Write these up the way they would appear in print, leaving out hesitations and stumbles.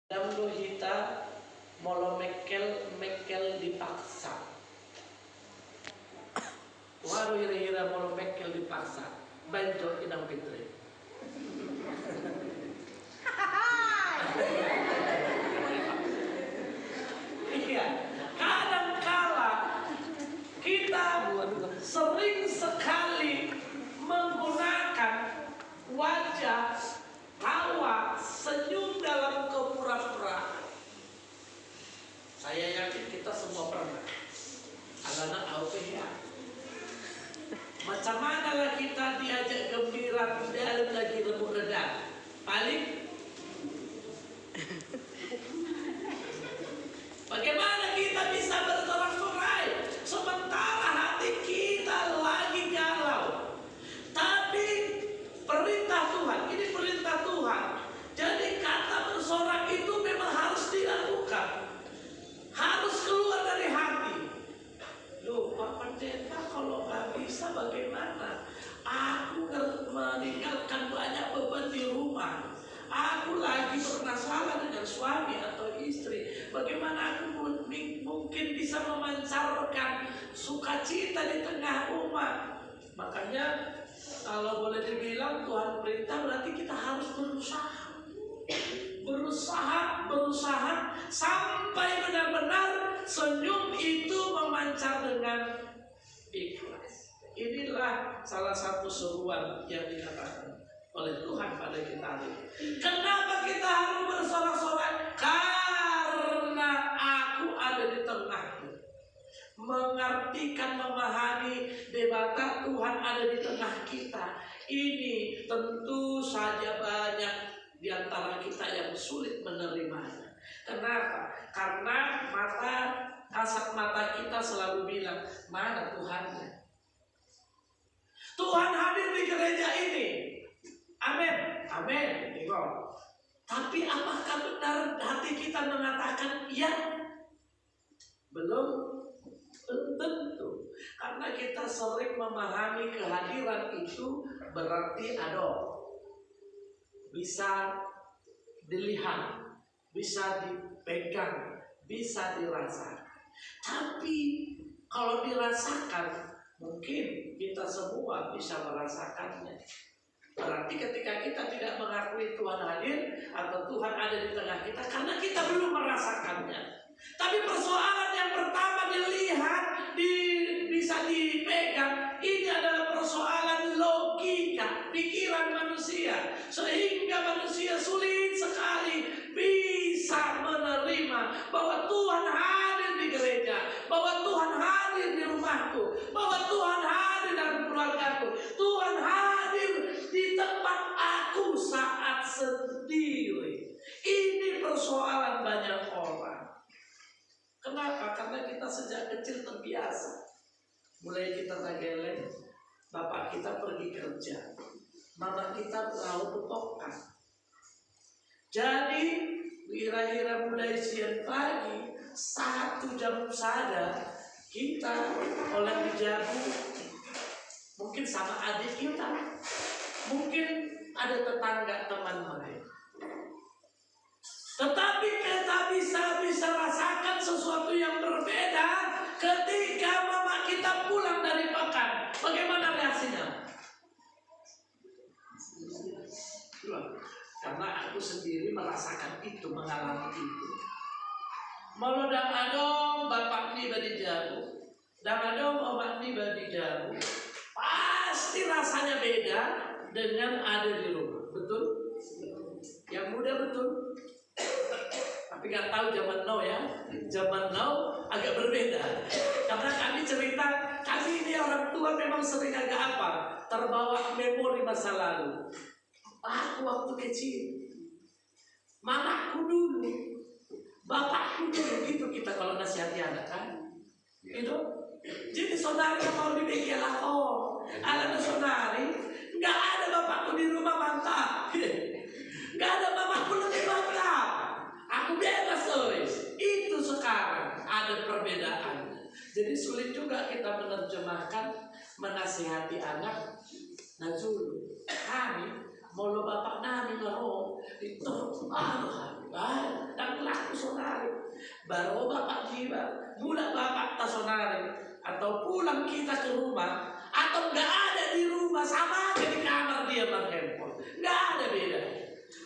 Damdo hita molo mekel dipaksa. Waru hira-hira molo mekel dipaksa. Banjo inang pitri. Iya, kadang-kala kita sering sekali menggunakan wajah, tawa, senyum dalam kepura-puraan. Saya yakin kita semua pernah. Alana aupe ya. Macam mana lah kita diajak gembira di dalam lagi remuk redang. Paling bagaimana kita bisa bersorak-sorai sementara hati kita lagi galau. Tapi perintah Tuhan, ini perintah Tuhan. Jadi kata bersorak itu memang harus dilakukan. Harus keluar dari hati. Loh Pak Pendeta, kalau nggak bisa bagaimana? Aku meninggalkan banyak beban di rumah. Aku lagi bermasalah dengan suami atau istri. Bagaimana aku mungkin bisa memancarkan sukacita di tengah umat? Makanya kalau boleh dibilang Tuhan perintah berarti kita harus berusaha sampai benar-benar senyum itu memancar dengan ikhlas. Inilah salah satu seruan yang dikatakan oleh Tuhan pada kita hari ini. Kenapa kita harus bersorak-sorai? Karena aku ada di tengahmu. Mengartikan, memahami debata Tuhan ada di tengah kita. Ini tentu saja banyak di antara kita yang sulit menerimanya. Kenapa? Karena kasat mata kita selalu bilang, mana Tuhannya? Tuhan hadir di gereja ini. Amin, amin. Tapi apakah benar hati kita mengatakan ya? Belum tentu. Karena kita sering memahami kehadiran itu berarti ada. Bisa dilihat, bisa dipegang, bisa dirasakan. Tapi kalau dirasakan, mungkin kita semua bisa merasakannya. Berarti ketika kita tidak mengakui Tuhan hadir atau Tuhan ada di tengah kita, karena kita belum merasakannya. Tapi persoalan yang pertama dilihat, bisa dipegang, ini adalah persoalan logika, pikiran manusia. Sehingga manusia sulit sekali bisa menerima bahwa Tuhan hadir di gereja, bahwa Tuhan hadir di rumahku, bahwa Tuhan hadir dalam keluargaku, Tuhan hadir di tempat aku saat sendiri. Ini persoalan banyak orang. Kenapa? Karena kita sejak kecil terbiasa. Mulai kita tageleng, bapak kita pergi kerja, mama kita tahu bepokan. Jadi kira-kira mulai siang pagi 1 jam saja kita oleh dijamu, mungkin sama adik kita, mungkin ada tetangga teman mereka. Tetapi kita bisa rasakan sesuatu yang berbeda ketika mama kita pulang dari makan. Bagaimana reaksinya? Karena aku sendiri merasakan itu, mengalami itu. Mau dang-adong bapak ni badi jamu, dang-adong omak ni badi jamu, pasti rasanya beda dengan ada di rumah. Betul? Yang muda betul. Tapi nggak tahu zaman now ya. Zaman now agak berbeda. Karena kami cerita, kami ini orang tua memang sering agak apa? Terbawa memori masa lalu. Aku waktu kecil, mamaku dulu, bapakku dulu, gitu kita kalau nasihati anak kan. Itu. Jadi saudari yang mau dibikin lah, ada saudari, nggak ada bapakku di rumah mantap, nggak ada mamaku lebih mantap. Aku bebas guys. Itu sekarang ada perbedaan. Jadi sulit juga kita menerjemahkan, menasihati anak. Nah dulu kami mau bapak nami ngaro itu baru bapak jiwa, mula bapak tasonari, atau pulang kita ke rumah, atau nggak ada di rumah, sama aja di kamar dia berhandphone, nggak ada beda.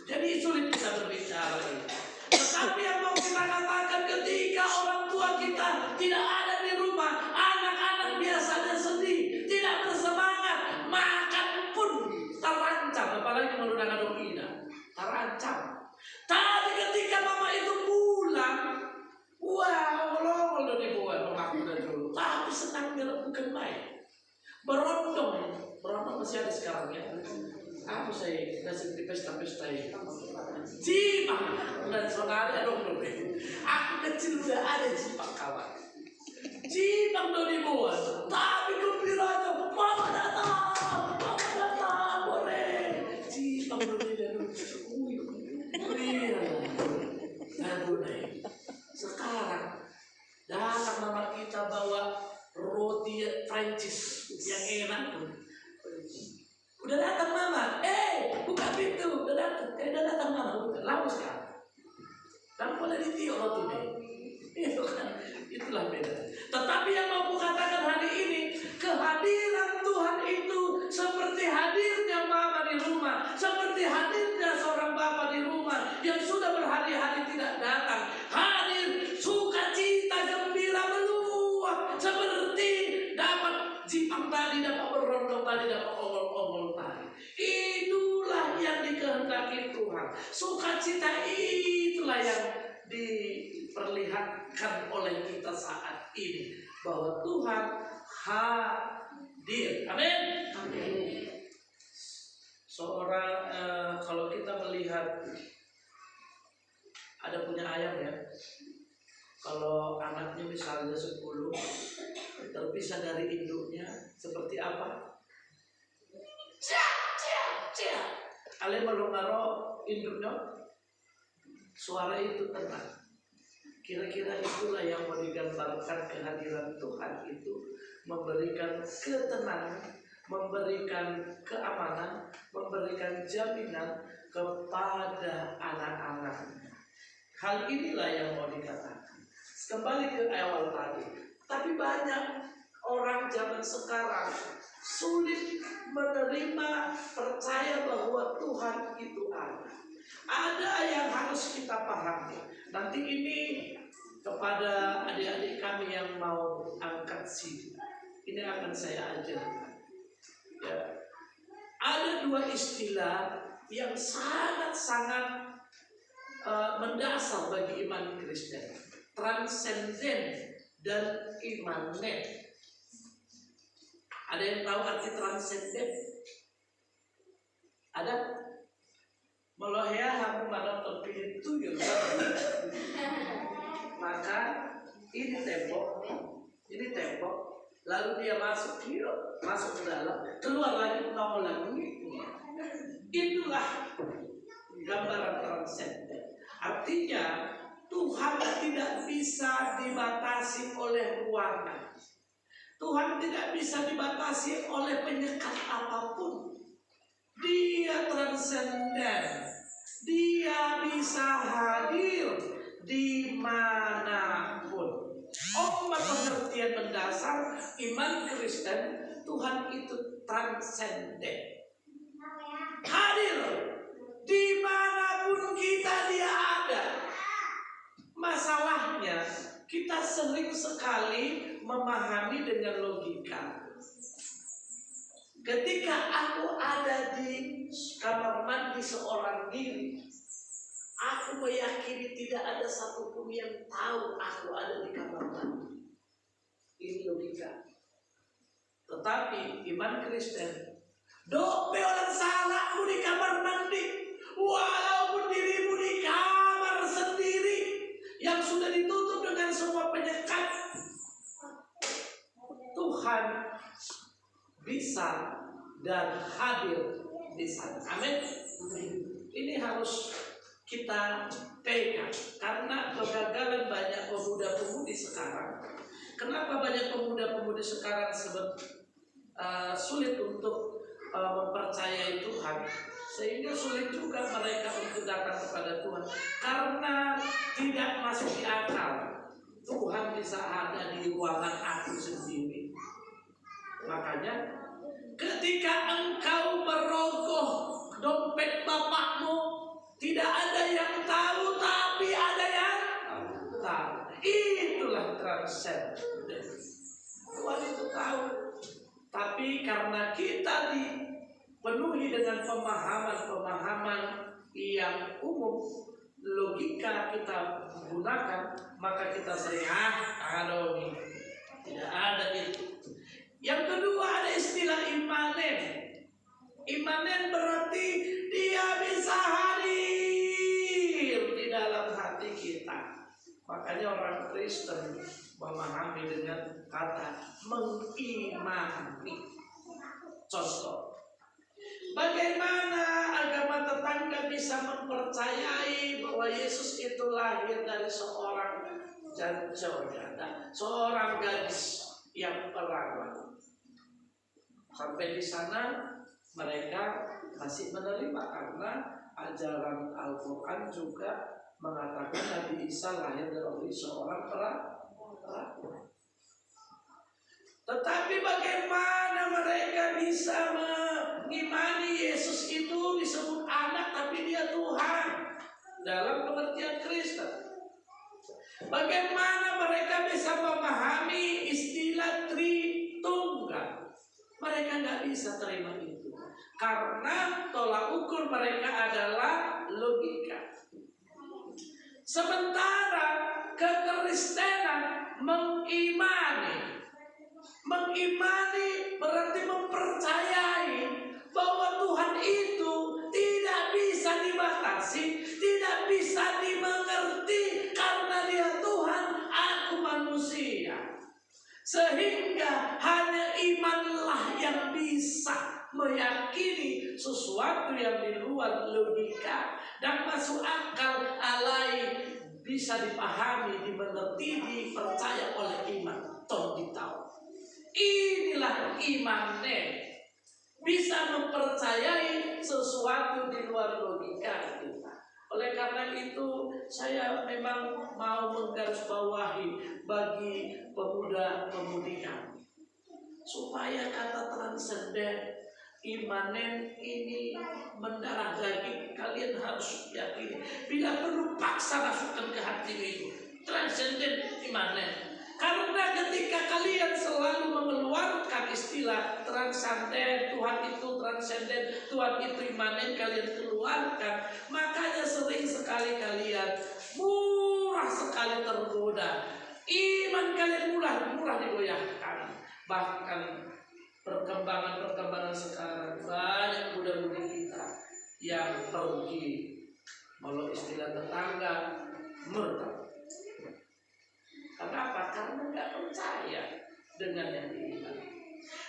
Jadi sulit kita berbicara ini. Tetapi yang mau kita katakan, ketika orang tua kita tidak ada di rumah, anak-anak biasanya sedih, tidak bersemangat, makan pun terancam, apalagi menggunakan doina, terancam. Tapi ketika mama itu pulang, wah, ngolong udah dibuat mamaku udah dulu. Tapi senangnya bukan main. Berondong masih ada sekarang ya. Apa saya nasi di pesta-pesta ini? Cipang dan saudara dong lebih. Aku kecil udah ada cipang kawan. Cipang udah dibuat, tapi gembiranya mama datang, boleh. Cipang udah dibuat. Sekarang dalam mama kita bawa roti Prancis yang enak tuh. Udah datang mama, buka pintu, udah datang mama, udah lama sekarang. Dan boleh ditiup roti deh. Itu kan, itulah beda. Tetapi yang mau kukatakan hari ini, kehadiran Tuhan itu seperti hadirnya mama di rumah, seperti hadirnya seorang bapak di rumah yang sudah berhari-hari tidak datang. Hadir, sukacita, gembira meluap, seperti dapat jipang tadi, dapat berondong tadi, dapat ongol-ongol tadi. Itulah yang dikehendaki Tuhan. Sukacita itulah yang diperlihatkan oleh kita saat ini, bahwa Tuhan hadir. Amin. Seorang kalau kita melihat, ada punya ayam ya, kalau anaknya misalnya 10 terpisah dari induknya, seperti apa? Cia. Ale melongaro induknya, suara itu tenang. Kira-kira itulah yang mau digambarkan kehadiran Tuhan itu, memberikan ketenangan, memberikan keamanan, memberikan jaminan kepada anak-anaknya. Hal inilah yang mau dikatakan. Kembali ke awal tadi. Tapi banyak orang zaman sekarang sulit menerima, percaya bahwa Tuhan itu ada. Ada yang harus kita pahami. Nanti ini kepada adik-adik kami yang mau angkat CD, ini akan saya ajarkan. Ya. Ada 2 istilah yang sangat-sangat mendasar bagi iman Kristen: transenden dan imanen. Ada yang tahu arti transenden? Ada? Melohya hamu mana terpilih tuyul. Maka ini tembok, lalu dia masuk ke dalam, keluar lagi, nongol lagi. Itulah gambaran transenden. Artinya Tuhan tidak bisa dibatasi oleh ruangan. Tuhan tidak bisa dibatasi oleh penyekat apapun. Dia transenden. Dia bisa hadir dimanapun. Pengertian mendasar iman Kristen, Tuhan itu transenden. Hadir dimanapun kita, dia ada. Masalahnya kita sering sekali memahami dengan logika. Ketika aku ada di kamar mandi seorang diri, aku meyakini tidak ada satupun yang tahu aku ada di kamar mandi. Ini logika. Tetapi iman Kristen, dope orang salahmu di kamar mandi, walaupun dirimu di kamar sendiri yang sudah ditutup dengan semua penyekat, Tuhan bisa dan hadir di sana. Amin. Ini harus kita pegang, karena kegagalan banyak pemuda-pemudi sekarang. Kenapa banyak pemuda-pemudi sekarang sulit untuk mempercayai Tuhan, sehingga sulit juga mereka untuk datang kepada Tuhan, karena tidak masuk di akal Tuhan bisa ada di ruangan aku sendiri. Makanya ketika engkau merogoh dompet bapakmu, tidak ada yang tahu, tapi ada yang tahu. Itulah transcendent. Tuhan itu tahu. Tapi karena kita dipenuhi dengan pemahaman-pemahaman yang umum, logika kita gunakan, maka kita sering aduh nih, tidak ada itu. Yang kedua ada istilah imanen. Imanen berarti dia bisa hadir di dalam hati kita. Makanya orang Kristen memahami dengan kata mengimani. Contoh, bagaimana agama tetangga bisa mempercayai bahwa Yesus itu lahir dari seorang janda, seorang gadis yang perawan. Sampai di sana mereka masih menerima karena ajaran Al-Quran juga mengatakan Nabi Isa lahir dari seorang perawan. Tetapi bagaimana mereka bisa mengimani Yesus itu disebut anak tapi dia Tuhan dalam pengertian Kristen? Bagaimana mereka bisa memahami istilah Tritunggal? Mereka nggak bisa terima itu karena tolak ukur mereka adalah logika. Sementara kekristenan mengimani berarti mempercayai bahwa Tuhan itu tidak bisa dibatasi, tidak bisa dimengerti karena dia Tuhan, aku manusia. Sehingga hanya imanlah yang bisa meyakini sesuatu yang di luar logika dan masuk akal, alai, bisa dipahami, dimengerti, dipercaya oleh iman. Tahu. Inilah imannya, bisa mempercayai sesuatu di luar logika kita. Oleh karena itu saya memang mau menggarisbawahi bagi pemuda-pemudi kami supaya kata transenden, imanen ini mendarah daging. Kalian harus yakini, bila perlu paksa masukkan ke hati itu transenden imanen. Karena ketika kalian selalu mengeluarkan istilah transenden, Tuhan itu transenden, Tuhan itu imanen, kalian keluarkan, makanya sering sekali kalian murah sekali tergoda. Iman kalian murah digoyahkan. Bahkan perkembangan sekarang banyak muda-mudi kita yang pergi, kalau istilah tetangga, murtad. Kenapa? Karena nggak percaya dengan yang diimani.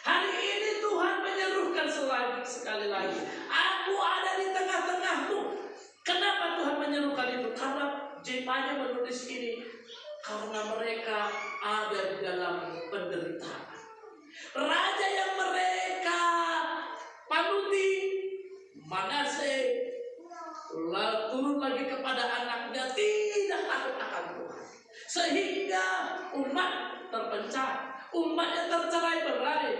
Hari ini Tuhan menyerukan sekali lagi, aku ada di tengah-tengahmu. Kenapa Tuhan menyerukan itu? Karena Jepanya menulis ini, karena mereka ada di dalam penderitaan. Raja yang mereka panuti, Manase, lalu turun lagi kepada anaknya, tidak takut akan Tuhan. Sehingga umat terpecah, umatnya tercerai-berai,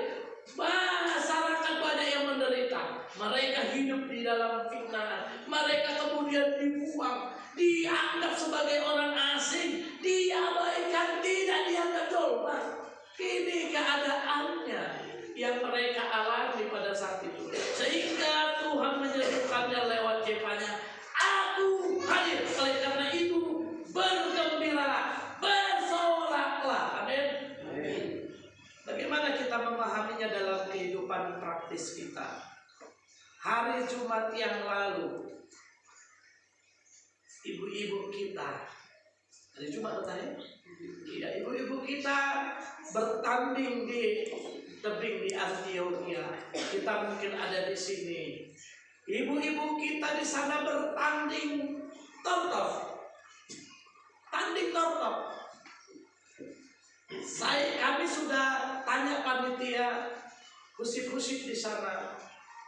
masyarakat banyak yang menderita. Mereka hidup di dalam fitnah, mereka kemudian dibuang, dianggap sebagai orang asing, diabaikan, tidak dianggap dolma. Ini keadaannya yang mereka alami pada saat itu. Sehingga Tuhan menyerukannya lewat Jepanya, aku hadir. Oleh karena itu bergembiralah, bersoraklah. Amin. Bagaimana kita memahaminya dalam kehidupan praktis kita? Hari Jumat yang lalu, ibu-ibu kita, hari Jumat bertanya, ya, ibu-ibu kita bertanding di tebing di Antioquia. Kita mungkin ada di sini. Ibu-ibu kita di sana bertanding tortok. Tanding tortok. Kami sudah tanya panitia kusip-kusip di sana.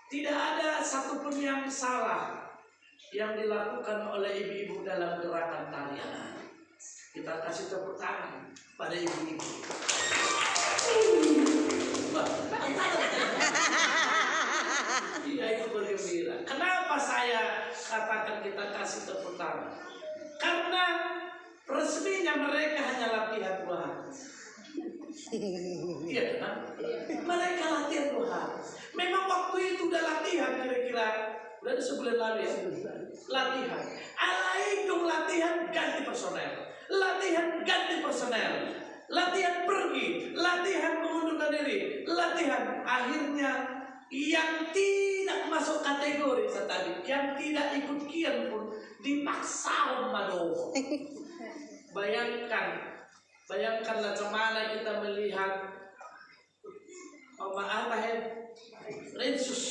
Tidak ada satupun yang salah yang dilakukan oleh ibu-ibu dalam gerakan tarian. Kita kasih tepuk tangan pada ibu-ibu. Iya, itu bergembira. Kenapa saya katakan kita kasih tepuk tangan? Karena resminya mereka hanya latihan 2 hari. Iya kan? Mereka latihan 2 hari. Memang waktu itu udah latihan kira-kira udah ada sebulan lalu ya. Latihan. Alaikum latihan ganti personel. Latihan ganti personel. Latihan pergi, latihan mengundurkan diri, latihan. Akhirnya yang tidak masuk kategori tadi, yang tidak ikut kian pun dipaksa Mado. Bayangkanlah kemana kita melihat Rensus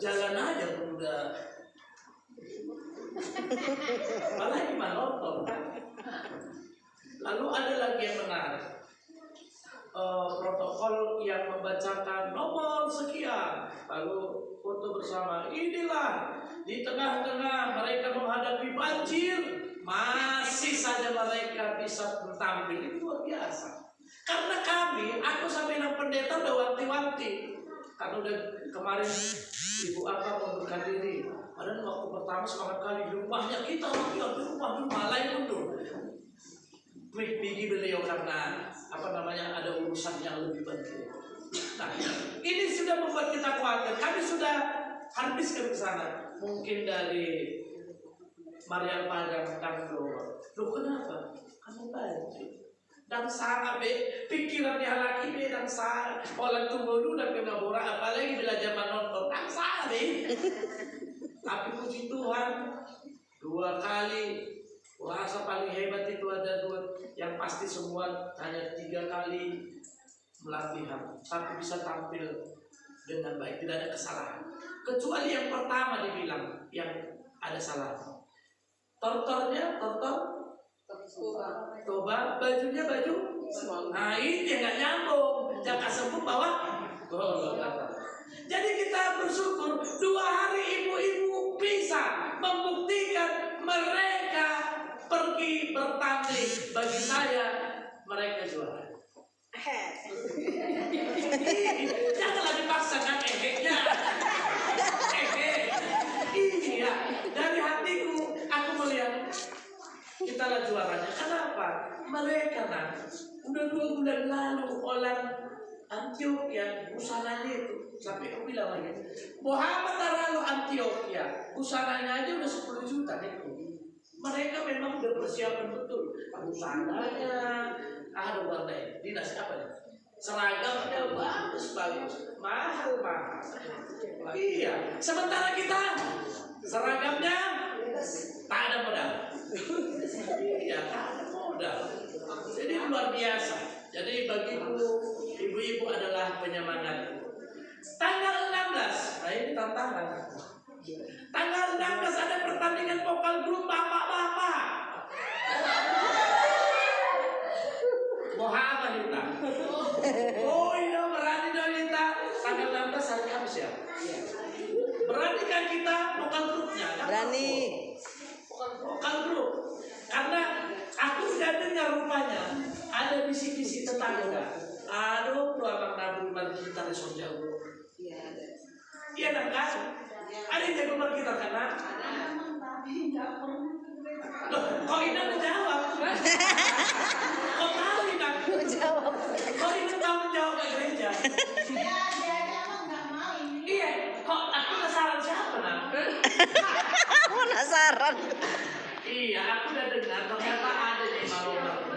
jalan aja pun udah, apalagi nonton kan. Lalu ada lagi yang menarik, protokol yang membacakan nomor sekian, lalu foto bersama. Inilah di tengah-tengah mereka menghadapi banjir, masih saja mereka bisa tampil. Itu luar biasa. Karena aku sampai bilang pendeta udah wanti-wanti, karena udah kemarin ibu apa mengundurkan diri. Padahal waktu pertama semangat kali di rumahnya kita, di rumah lain mundur. Pergi beliau karena ada urusan yang lebih penting. Nah, ini sudah membuat kita khawatir. Kami sudah habiskan ke sana. Mungkin dari Maria Padang Tanggo. Loh kenapa? Kamu banjir. Dan sangat pikirannya laki be dan sangat orang tunggu dulu dan kena borak, apalagi bila zaman nonton dan sangat Tapi puji Tuhan 2 kali. Rasa paling hebat itu ada 2, yang pasti semua hanya 3 kali melatihan, tapi bisa tampil dengan baik, tidak ada kesalahan. Kecuali yang pertama dibilang yang ada salah. Tortornya, toba, bajunya baju. Nah ini yang nggak nyambung, jangan sebut bahwa Jadi kita bersyukur 2 hari ibu-ibu bisa membuktikan mereka pergi bertanding. Bagi saya mereka juara. Janganlah dipaksakan eheknya. Iya, dari hatiku aku melihat kita lah juaranya. Kenapa? Mereka udah 2 bulan lalu orang Antioquia busananya itu sampai aku bilang lagi Muhammad Taralu Antioquia busananya aja udah 10 juta itu. Mereka memang udah persiapan betul busananya, ada warna dinas apa ya, seragamnya bagus mahal. Iya, sementara kita seragamnya tak ada modal. Iya, tak ada modal. Jadi luar biasa. Jadi bagiku ibu-ibu adalah penyemangat. Tanggal 16, nah ini tantangan. Tanggal 16 ada pertandingan vokal grup bapak-bapak. Muhammad kita. Oh iya, berani dong kita. Tanggal 16 hari Kamis ya. Berani kan kita vokal grupnya? Berani. Vokal grup. Karena aku sudah dengar rupanya ada bisi-bisi tetangga. Aduh, abang nabung kita di Sonjau. Iya kan? Ada yang jago kita karena loh, kok Indah menjawab? Kok tahu Indah? Jawab. Kok Indah tahu menjawab ke gereja? Iya, kok aku penasaran siapa Penasaran. Iya, aku udah dengar ternyata ada di Maloma.